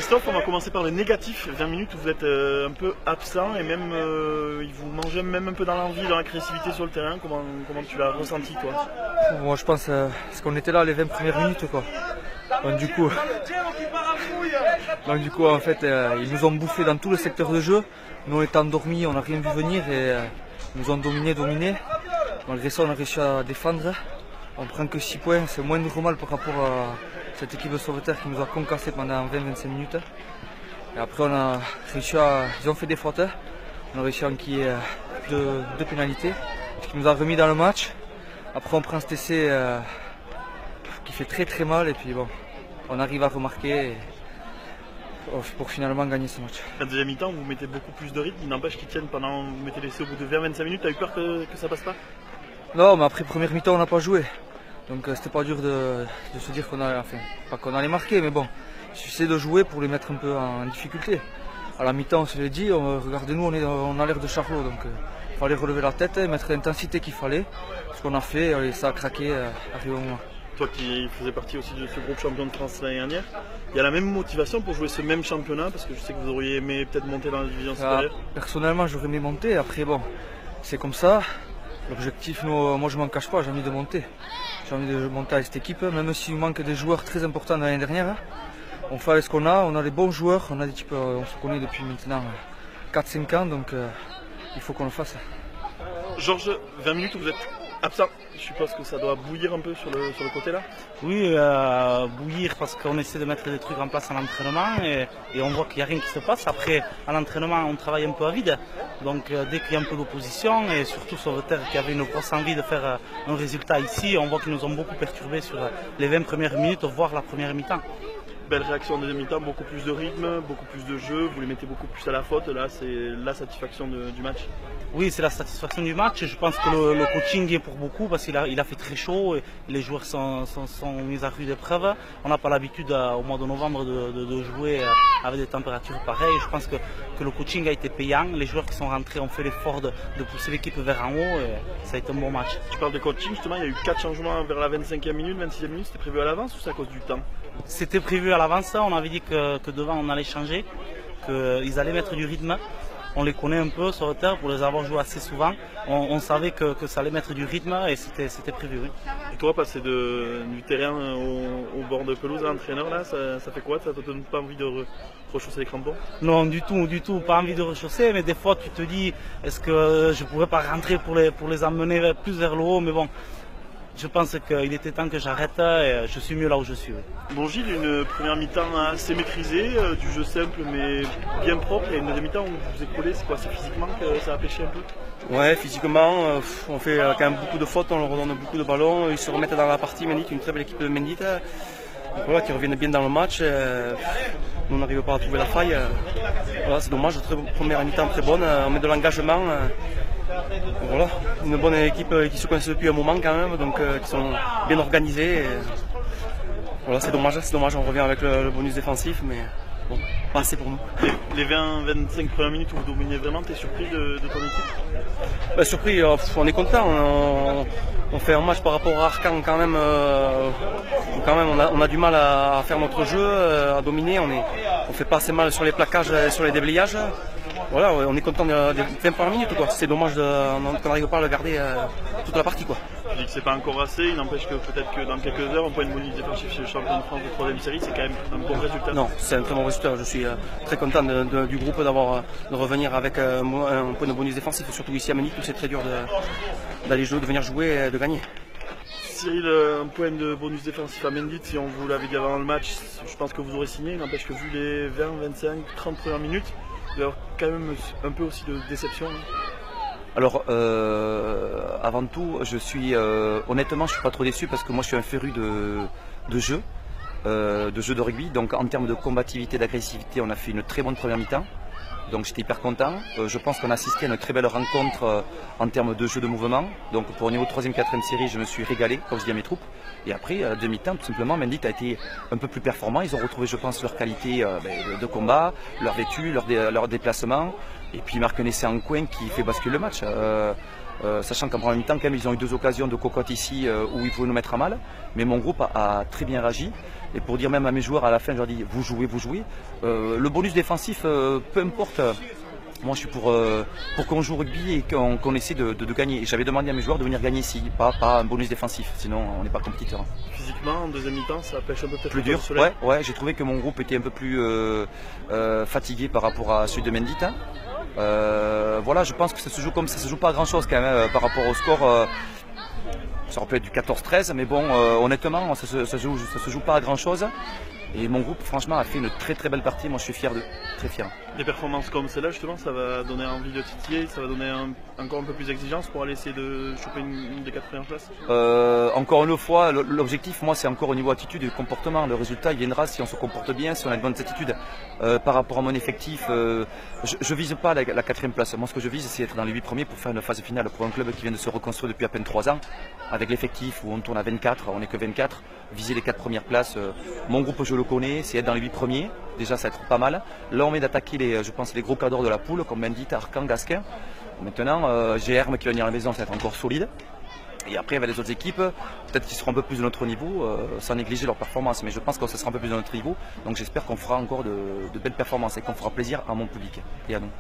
Christophe, on va commencer par le négatif. 20 minutes où vous êtes un peu absent et même il vous mangeait même un peu dans l'envie, dans l'agressivité sur le terrain. Comment tu l'as ressenti toi? Moi je pense parce qu'on était là les 20 premières minutes quoi. Donc du coup en fait ils nous ont bouffé dans tout le secteur de jeu. Nous on était endormis, on n'a rien vu venir et ils nous ont dominé. Malgré ça on a réussi à défendre. On prend que 6 points, c'est moindre mal par rapport à cette équipe de Sauveterre qui nous a concassé pendant 20-25 minutes. Et après ils ont fait des fautes, on a réussi à enquiller deux pénalités, ce qui nous a remis dans le match. Après on prend cet essai qui fait très mal et puis bon, on arrive à remarquer pour finalement gagner ce match. La deuxième mi-temps, vous mettez beaucoup plus de rythme, il n'empêche qu'ils tiennent pendant, vous mettez l'essai au bout de 20-25 minutes, t'as eu peur que ça passe pas? Non, mais après première mi-temps on n'a pas joué, donc c'était pas dur de se dire pas qu'on allait marquer, mais bon, il suffisait de jouer pour les mettre un peu en difficulté. À la mi-temps on se l'est dit, regardez-nous on a l'air de Charlot, donc il fallait relever la tête et mettre l'intensité qu'il fallait, ce qu'on a fait et ça a craqué arrivé au moment. Toi qui faisais partie aussi de ce groupe champion de France l'année dernière, il y a la même motivation pour jouer ce même championnat, parce que je sais que vous auriez aimé peut-être monter dans la division supérieure. Personnellement j'aurais aimé monter, après bon, c'est comme ça. L'objectif, moi je m'en cache pas, j'ai envie de monter. J'ai envie de monter avec cette équipe, même s'il manque des joueurs très importants de l'année dernière. On fait avec ce qu'on a, on a des bons joueurs, on a des types, on se connaît depuis maintenant 4-5 ans, donc il faut qu'on le fasse. Georges, 20 minutes où vous êtes absent, je suppose que ça doit bouillir un peu sur le côté là? Oui, bouillir parce qu'on essaie de mettre des trucs en place à l'entraînement et on voit qu'il n'y a rien qui se passe. Après, à l'entraînement, on travaille un peu à vide. Donc dès qu'il y a un peu d'opposition et surtout Sauveterre qui avait une grosse envie de faire un résultat ici, on voit qu'ils nous ont beaucoup perturbés sur les 20 premières minutes, voire la première mi-temps. Belle réaction en deuxième mi-temps, beaucoup plus de rythme, beaucoup plus de jeu, vous les mettez beaucoup plus à la faute, là c'est la satisfaction du match. Oui, c'est la satisfaction du match. Je pense que le coaching est pour beaucoup parce qu'il a fait très chaud et les joueurs sont mis à rude épreuve. On n'a pas l'habitude au mois de novembre de jouer avec des températures pareilles. Je pense que le coaching a été payant. Les joueurs qui sont rentrés ont fait l'effort de pousser l'équipe vers en haut et ça a été un bon match. Tu parles de coaching, justement, il y a eu 4 changements vers la 25e minute, 26e minute. C'était prévu à l'avance ou c'est à cause du temps? C'était prévu à l'avance. On avait dit que devant on allait changer, qu'ils allaient mettre du rythme. On les connaît un peu sur le terrain pour les avoir joués assez souvent. On savait que ça allait mettre du rythme et c'était prévu. Oui. Et toi, passer du terrain au bord de pelouse à l'entraîneur, là, ça fait quoi? Ça te donne pas envie de rechausser les crampons? Non, du tout, pas envie de rechausser. Mais des fois, tu te dis, est-ce que je pourrais pas rentrer pour les emmener plus vers le haut? Mais bon, je pense qu'il était temps que j'arrête et je suis mieux là où je suis. Oui. Bon Gilles, une première mi-temps assez maîtrisée, du jeu simple mais bien propre, et une deuxième mi-temps où vous vous écroulez, c'est quoi? C'est physiquement que ça a pêché un peu? Ouais, physiquement, on fait quand même beaucoup de fautes, on leur redonne beaucoup de ballons, ils se remettent dans la partie. Mendit, une très belle équipe de Mendit, voilà, qui reviennent bien dans le match. Nous on n'arrive pas à trouver la faille. Voilà, c'est dommage, première mi-temps très bonne, on met de l'engagement. Voilà, une bonne équipe qui se connaissent depuis un moment quand même, donc qui sont bien organisés. Voilà, c'est dommage, on revient avec le bonus défensif, mais bon, pas assez pour nous. Les 20-25 premières minutes où vous dominez vraiment, t'es surpris de ton équipe? Surpris, on est content, on fait un match par rapport à Arcan quand même, on a du mal à faire notre jeu, à dominer, on fait pas assez mal sur les plaquages et sur les déblayages. Voilà, on est content des 20 premières minutes, quoi. C'est dommage qu'on n'arrive pas à le garder toute la partie, quoi. Tu dis que c'est pas encore assez, il n'empêche que peut-être que dans quelques heures, on peut une bonus défensif chez le champion de France de 3e série, c'est quand même un bon résultat. Non, c'est un très bon résultat. Je suis très content du groupe de revenir avec un point de bonus défensif, surtout ici à Mendit où c'est très dur d'aller jouer, de venir jouer et de gagner. Cyril, un point de bonus défensif à Mendit, si on vous l'avait dit avant le match, je pense que vous aurez signé, il n'empêche que vu les 20, 25, 30 premières minutes, il y a quand même un peu aussi de déception. Alors, avant tout, honnêtement, je suis pas trop déçu parce que moi, je suis un féru de jeu de rugby. Donc, en termes de combativité, d'agressivité, on a fait une très bonne première mi-temps. Donc, j'étais hyper content. Je pense qu'on a assisté à une très belle rencontre en termes de jeu de mouvement. Donc, pour au niveau 3e, 4e série, je me suis régalé, comme je dis à mes troupes. Et après, à demi-temps, tout simplement, Mendit a été un peu plus performant. Ils ont retrouvé, je pense, leur qualité de combat, leur vécu, leur déplacement. Et puis, ils marquent un essai en coin qui fait basculer le match. sachant qu'en première mi-temps, quand même, ils ont eu 2 occasions de cocotte ici où ils pouvaient nous mettre à mal. Mais mon groupe a très bien réagi. Et pour dire même à mes joueurs, à la fin, je leur dis, vous jouez, vous jouez. Le bonus défensif, peu importe. Moi, je suis pour qu'on joue au rugby et qu'on essaie de gagner. Et j'avais demandé à mes joueurs de venir gagner ici, pas un bonus défensif, sinon on n'est pas compétiteur. Physiquement, en deuxième mi-temps, ça pêche un peu peut-être plus dur. Ouais, j'ai trouvé que mon groupe était un peu plus fatigué par rapport à celui de Mendit. Voilà, je pense que ça se joue comme ça se joue pas à grand chose quand même par rapport au score. Ça aurait pu être du 14-13, mais bon, honnêtement, ça se joue pas à grand chose. Et mon groupe, franchement, a fait une très très belle partie. Moi, je suis fier très fier. Des performances comme celle-là, justement, ça va donner envie de titiller, ça va donner encore un peu plus d'exigence pour aller essayer de choper une des 4 premières places. Encore une fois, l'objectif, moi, c'est encore au niveau attitude et comportement. Le résultat, il viendra si on se comporte bien, si on a de bonnes attitudes. Par rapport à mon effectif, je vise pas la 4e place. Moi, ce que je vise, c'est être dans les 8 premiers pour faire une phase finale pour un club qui vient de se reconstruire depuis à peine 3 ans, avec l'effectif où on tourne à 24, on n'est que 24. Viser les 4 premières places. Mon groupe, je le connais, c'est être dans les 8 premiers. Déjà, ça va être pas mal. Là, on vient d'attaquer, je pense, les gros cadors de la poule, comme Mendit, Arcan, Gasquin. Maintenant, GRM qui va venir à la maison, ça va être encore solide. Et après, il y a les autres équipes, peut-être qu'ils seront un peu plus de notre niveau, sans négliger leur performance. Mais je pense que ça sera un peu plus de notre niveau. Donc j'espère qu'on fera encore de belles performances et qu'on fera plaisir à mon public et à nous.